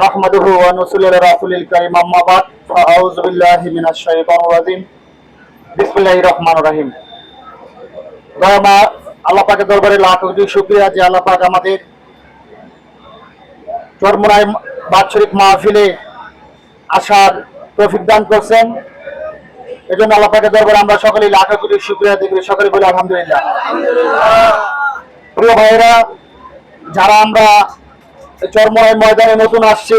নাহমাদুহু ওয়া নুসাল্লি আলা রাসূলিল কারীম আম্মা বাদ ফাআউযু বিল্লাহি মিনাশ শাইতানির রাজিম বিসমিল্লাহির রহমানির রহিম। দয়াময় আল্লাহ পাকের দরবারে লাখ কোটি শুকরিয়া যে আল্লাহ পাক আমাদের চরমোনাই বাৎসরিক মাহফিলে আসার তৌফিক দান করছেন। এজন্য আল্লাহ পাকের দরবারে আমরা সকলেই লাখ কোটি শুকরিয়া দিই, সকলে বলি আলহামদুলিল্লাহ। প্রিয় ভাইরা, যারা আমরা চরমোনাই ময়দানে নতুন আসছি,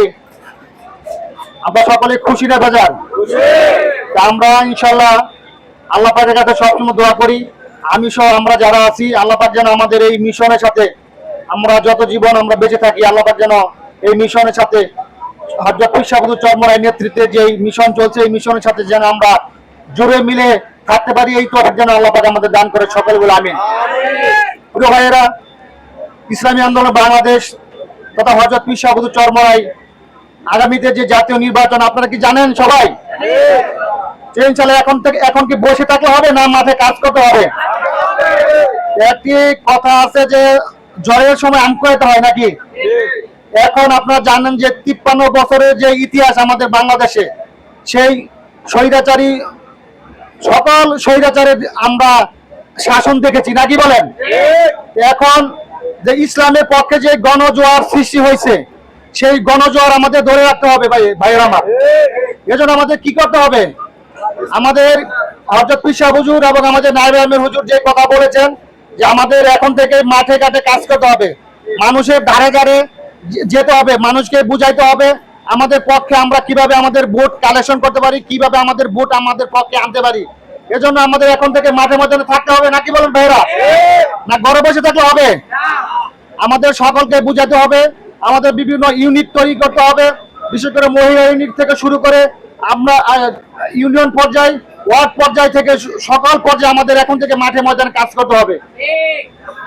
আমরা সকলে খুশি না বাজার? আমরা ইনশাল্লাহ আল্লাহ পাকের কাছে সবসময় দোয়া করি, আমি সহ আমরা যারা আছি, আল্লাহ পাক যেন আমাদের এই মিশনের সাথে আমরা যত জীবন আমরা বেঁচে থাকি, আল্লাহ পাক যেন এই মিশনের সাথে হযরত পীর সাহেব হুজুর চরমোনাই নেতৃত্বে যে মিশন চলছে, এই মিশনের সাথে যেন আমরা জুড়ে মিলে থাকতে পারি, এই তৌফিক যেন আল্লাহ পাক আমাদের দান করে, সকলে বলে আমিন। প্রিয় ভাইয়েরা, ইসলামী আন্দোলন বাংলাদেশ তথা হযরত পীর সাহেব হুজুর চরমোনাই আগামীতে যে জাতীয় নির্বাচন, আপনারা কি জানেন সবাই? ইনশাআল্লাহ এখন কি বসে থাকলে হবে না মাঠে কাজ করতে হবে? একটি কথা আছে যে জ্বরের সময় আম খাইতে হয় নাকি? এখন আপনারা জানেন যে 53 বছরের যে ইতিহাস আমাদের বাংলাদেশে, সেই স্বৈরাচারী সকল স্বৈরাচারের আমরা শাসন দেখেছি নাকি বলেন? এখন যে ইসলামের পক্ষে যে গণজোয়ার সৃষ্টি হয়েছে, সেই গণজোয়ার আমাদের ধরে রাখতে হবে ভাইয়েরা আমার। এজন্য আমাদের কি করতে হবে? আমাদের হযরত পীর সাহেব হুজুর এবং আমাদের নায়েবে আমির হুজুর যে কথা বলেছেন যে আমাদের এখন থেকে মাঠে ঘাটে কাজ করতে হবে, মানুষের ধারে ধারে যেতে হবে, মানুষকে বুঝাইতে হবে আমাদের পক্ষে আমরা কিভাবে আমাদের ভোট কালেকশন করতে পারি, কিভাবে আমাদের ভোট আমাদের পক্ষে আনতে পারি। এজন্য আমাদের এখন থেকে মাঠে ময়দানে থাকতে হবে নাকি বলেন ভাইরা? না ঘরে বসে থাকলে হবে? আমাদের সকলকে বুঝাতে হবে, আমাদের বিভিন্ন ইউনিট তৈরি করতে হবে, বিশেষ করে মহিলা ইউনিট থেকে শুরু করে আমরা ইউনিয়ন পর্যায়, ওয়ার্ড পর্যায় থেকে সকল পর্যায়ে আমাদের এখন থেকে মাঠে ময়দানে কাজ করতে হবে।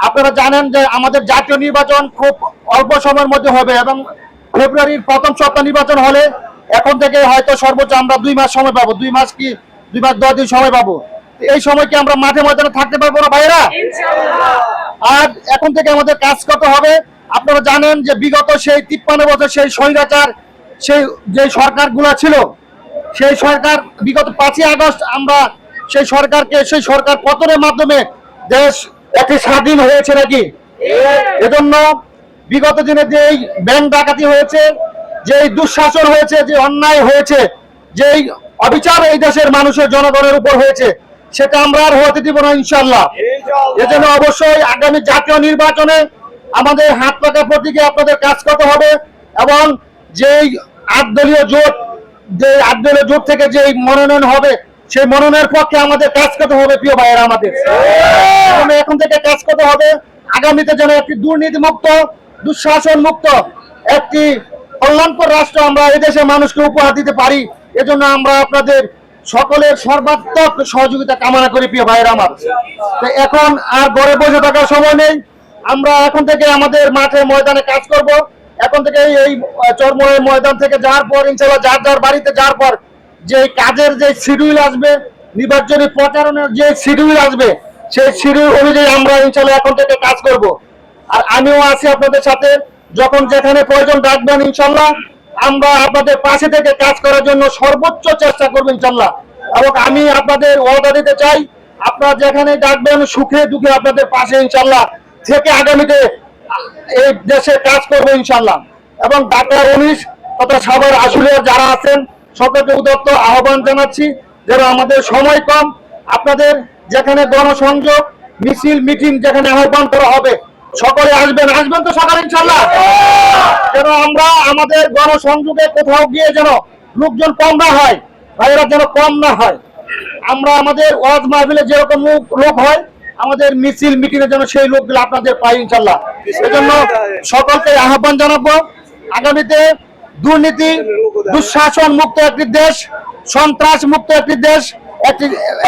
আপনারা জানেন যে আমাদের জাতীয় নির্বাচন খুব অল্প সময়ের মধ্যে হবে এবং ফেব্রুয়ারির প্রথম সপ্তাহ নির্বাচন হলে এখন থেকে হয়তো সর্বোচ্চ আমরা 2 মাস সময় পাবো, 2 মাস কি 2 মাস 10 দিন সময় পাবো। এই সময় কি আমরা মাঠে ময়দানে থাকতে পারবো না ভাইরা? আর এখন থেকে আমাদের কাজ করতে হবে। আপনারা জানেন যে বিগত সেই 53 বছর সেই স্বৈরাচার, সেই যে সরকারগুলো ছিল, সেই সরকার বিগত 5ই আগস্ট আমরা সেই সরকার পতনের মাধ্যমে দেশ একটি স্বাধীন হয়েছে নাকি? এজন্য বিগত দিনে যে ব্যাংক ডাকাতি হয়েছে, যে দুঃশাসন হয়েছে, যে অন্যায় হয়েছে, যে অবিচার এই দেশের মানুষের জনগণের উপর হয়েছে, সেটা আমরা আর হতে দিব না ইনশাআল্লাহ। এজন্য অবশ্যই আগামী জাতীয় নির্বাচনে আমাদের হাত পাকা প্রতীকে আপনাদের কাজ করতে হবে এবং যেই 8 দলীয় জোট থেকে যে মনোনয়ন হবে, সেই মনোনয়নের পক্ষে আমাদের কাজ করতে হবে। প্রিয় ভাইয়েরা, আমাদের এখন থেকে কাজ করতে হবে আগামীতে যেন একটি দুর্নীতি মুক্ত, দুঃশাসন মুক্ত একটি কল্যাণকর রাষ্ট্র আমরা এদেশের মানুষকে উপহার দিতে পারি। এজন্য আমরা আপনাদের সকলের সর্বাত্মক সহযোগিতা কামনা করি। প্রিয় ভাইয়েরা আমার, এখন আর ঘরে বসে থাকার সময় নেই, আমরা এখন থেকে আমাদের মাঠে ময়দানে কাজ করব। এখন থেকে এই চরমোনাই ময়দান থেকে যাওয়ার পর ইনশাআল্লাহ যার যার বাড়িতে যাওয়ার পর যে কাজের যে শিডিউল আসবে, নির্বাচনী প্রচারণের যে শিডিউল আসবে, সেই শিডিউল অনুযায়ী আমরা ইনশাআল্লাহ এখন থেকে কাজ করব। আর আমিও আছি আপনাদের সাথে, যখন যেখানে প্রয়োজন ডাকবেন ইনশাআল্লাহ আমরা আপনাদের পাশে থেকে কাজ করার জন্য সর্বোচ্চ চেষ্টা করব ইনশাআল্লাহ। এবং আমি আপনাদের ওয়াদা দিতে চাই, আপনারা যেখানে ডাকবেন সুখে দুঃখে আপনাদের পাশে ইনশাআল্লাহ থেকে আগামীতে এই দেশে কাজ করবো ইনশাআল্লাহ। এবং ঢাকা 19 তথা সাভার আশুলিয়ার যারা আছেন সকলকে উদাত্ত আহ্বান জানাচ্ছি, যারা আমাদের সময় কম, আপনাদের যেখানে গণসংযোগ মিছিল মিটিং যেখানে আহ্বান করা হবে সকলে আসবেন তো সকালে ইনশাআল্লাহ, যেন আমরা আমাদের গণসংযোগে কোথাও গিয়ে যেন লোকজন কম না হয়, ভাইয়েরা যেন কম না হয়। আমরা আমাদের ওয়াজ মাহফিলে যেরকম লোক হয়, আমাদের মিছিল মিটিং এর জন্য সেই লোকগুলো আপনাদের পাই ইনশাআল্লাহ। এজন্য সকলকে আহ্বান জানাবো, আগামীতে দুর্নীতি দুঃশাসন মুক্ত একটি দেশ, সন্ত্রাস মুক্ত একটি দেশ,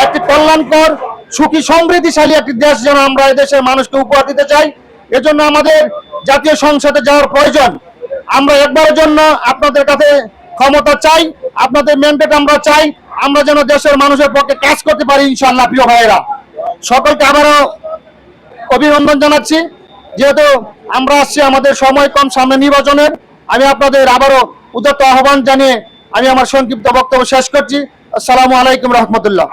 একটি কল্যাণকর সুখী সমৃদ্ধিশালী একটি দেশ যেন আমরা এই দেশের মানুষকে উপহার দিতে চাই। এজন্য আমাদের জাতীয় সংসদে যাওয়ার প্রয়োজন। আমরা একবারের জন্য আপনাদের কাছে ক্ষমতা চাই, আপনাদের ম্যান্ডেট আমরা চাই, আমরা যেন দেশের মানুষের পক্ষে কাজ করতে পারি ইনশাআল্লাহ। প্রিয় ভাইয়েরা, সকলকে আবারও অভিনন্দন জানাচ্ছি, যেহেতু আমরা আসছি আমাদের সময় কম, সামনে নির্বাচনের, আমি আপনাদের আবারও উদাত্ত আহ্বান জানিয়ে আমি আমার সংক্ষিপ্ত বক্তব্য শেষ করছি। আসসালামু আলাইকুম রহমতুল্লাহ।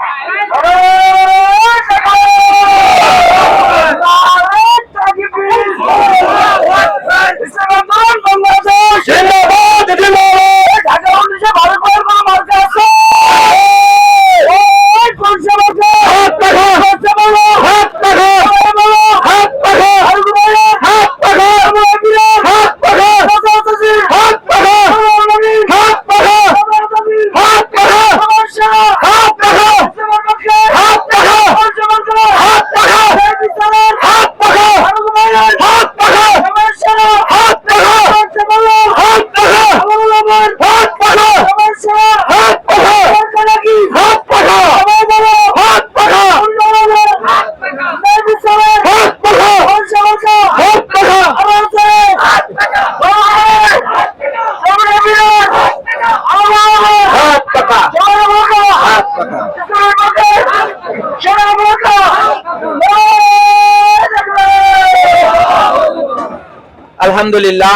আলহামদুলিল্লাহ।